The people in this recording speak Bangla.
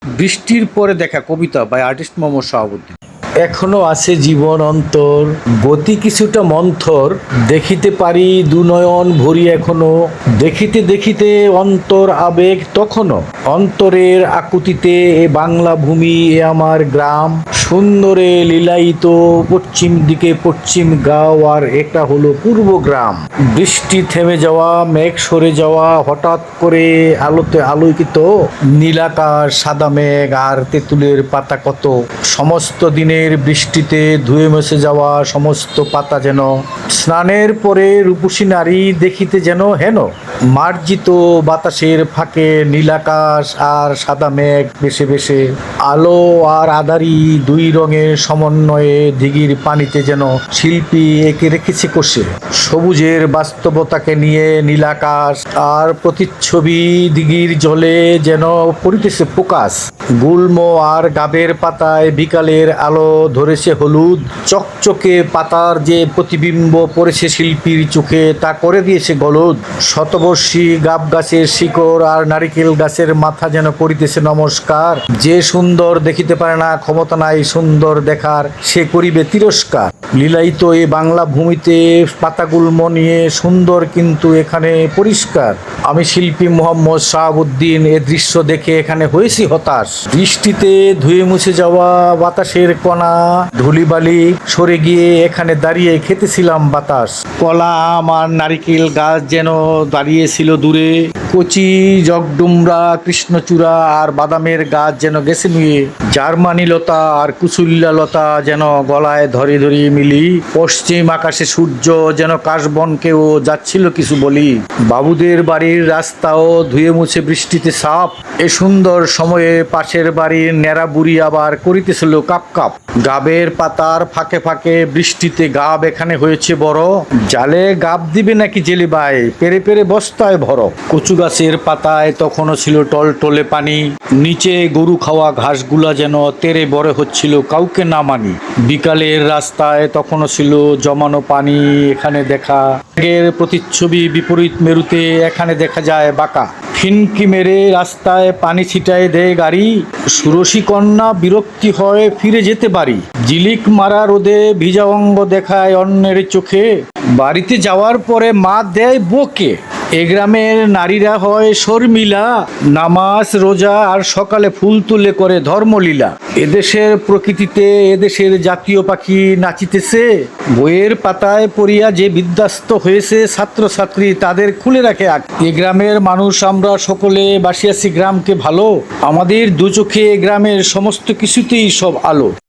বৃষ্টির পরে দেখা কবিতা বাই আর্টিস্ট মোহাম্মদ শাহাবুদ্দিন। এখনো আছে জীবন অন্তর, গতি কিছুটা মন্থর, দেখিতে পারি দুনয়ন ভরি এখনো, দেখিতে দেখিতে অন্তর আবেগ তখনও, অন্তরের আকুতিতে এ বাংলা ভূমি এ আমার গ্রাম, সুন্দরে লীলায়িত পশ্চিম দিকে পশ্চিম গাঁও আর এটা হলো পূর্ব গ্রাম। বৃষ্টি থেমে যাওয়া, মেঘ সরে যাওয়া, হঠাৎ করে আলোতে আলোকিত নীলাকাশ, সাদা মেঘ আর তেঁতুলের পাতা কত, সমস্ত দিনের বৃষ্টিতে ধুয়ে মুছে যাওয়া সমস্ত পাতা যেন স্নানের পরে রূপসী নারী দেখিতে যেন হেন, মার্জিত বাতাসের ফাঁকে নীলাকাশ আর সাদা মেঘ বেশে বেশে, আলো আর আঁধারি দুই রঙের সমন্বয়ে দিঘির পানিতে যেন শিল্পী এঁকে রেখেছে কষে, সবুজের বাস্তবতাকে নিয়ে নীলাকাশ আর প্রতিচ্ছবি দিঘির জলে যেন পড়িতেছে প্রকাশ। গুল্ম আর গাবের পাতায় বিকালের আলো ধরেছে হলুদ, চকচকে পাতার যে প্রতিবিম্ব পড়েছে শিল্পীর চোখে তা করে দিয়েছে গলদ। শতবর্ষী গাব গাছের শিকড় আর নারিকেল গাছের মাথা যেন করিতেছে নমস্কার, যে সুন্দর দেখিতে পারে না, ক্ষমতা নাই সুন্দর দেখার, সে করিবে তিরস্কার। লীলায়িত এই বাংলা ভূমিতে পাতাগুল্ম নিয়ে সুন্দর কিন্তু এখানে পরিষ্কার। আমি শিল্পী মোহাম্মদ শাহাবুদ্দিন এ দৃশ্য দেখে এখানে হয়েছি হতাশ। বৃষ্টিতে ধুয়ে মুছে যাওয়া বাতাসের কণা ধুলিবালি সরে গিয়ে এখানে দাঁড়িয়ে খেতেছিলাম বাতাস। কলা আম আর নারিকেল গাছ যেন দাঁড়িয়েছিল দূরে, কচি জগডুমরা কৃষ্ণচূড়া আর বাদামের গাছ যেন গেছে নুয়ে, জার্মানি লতা আর কুচুল্লা লতা যেন গলায় ধরে ধরে মিলি, পশ্চিম আকাশে সূর্য যেন কাশবনকেও যাচ্ছিল কিছু বলি। বাবুদের বাড়ির রাস্তাও ধুয়ে মুছে বৃষ্টিতে সাপ, এ সুন্দর সময়ে পাশের বাড়ির ন্যাড়া বুড়ি আবার করিতেছিল কাপ কাপ। গাবের পাতার ফাঁকে ফাঁকে বৃষ্টিতে গাব এখানে হয়েছে বড়, জালে গাব দিবে নাকি জেলে ভাই, পেরে পেরে বস্তায় ভরো। কচু গাছের পাতায় তখনও ছিল টলটলে পানি, নিচে গরু খাওয়া ঘাসগুলা যেন তেরে বড় হচ্ছিল কাউকে না মানি। বিকালের রাস্তায় তখনও ছিল জমানো পানি, এখানে দেখা এর প্রতিচ্ছবি বিপরীত মেরুতে এখানে দেখা যায় বাঁকা। ফিনকি মেরে রাস্তায় পানি ছিটায় দেয় গাড়ি, সুরসী কন্যা বিরক্তি হয় ফিরে যেতে পারি, জিলিক মারা রোদে ভিজা অঙ্গ দেখায় অন্যের চোখে, বাড়িতে যাওয়ার পরে মা দেয় বকে। এ গ্রামের নারীরা হয় শর্মিলা, নামাজ রোজা আর সকালে ফুল তুলে করে ধর্মলীলা। এদেশের প্রকৃতিতে এদেশের জাতীয় পাখি নাচিতেছে, বইয়ের পাতায় পড়িয়া যে বিদ্যাস্ত হয়েছে ছাত্রছাত্রী তাদের খুলে রাখে। এ গ্রামের মানুষ আমরা সকলে বাসিয়াছি গ্রামকে ভালো, আমাদের দু চোখে গ্রামের সমস্ত কিছুতেই সব আলো।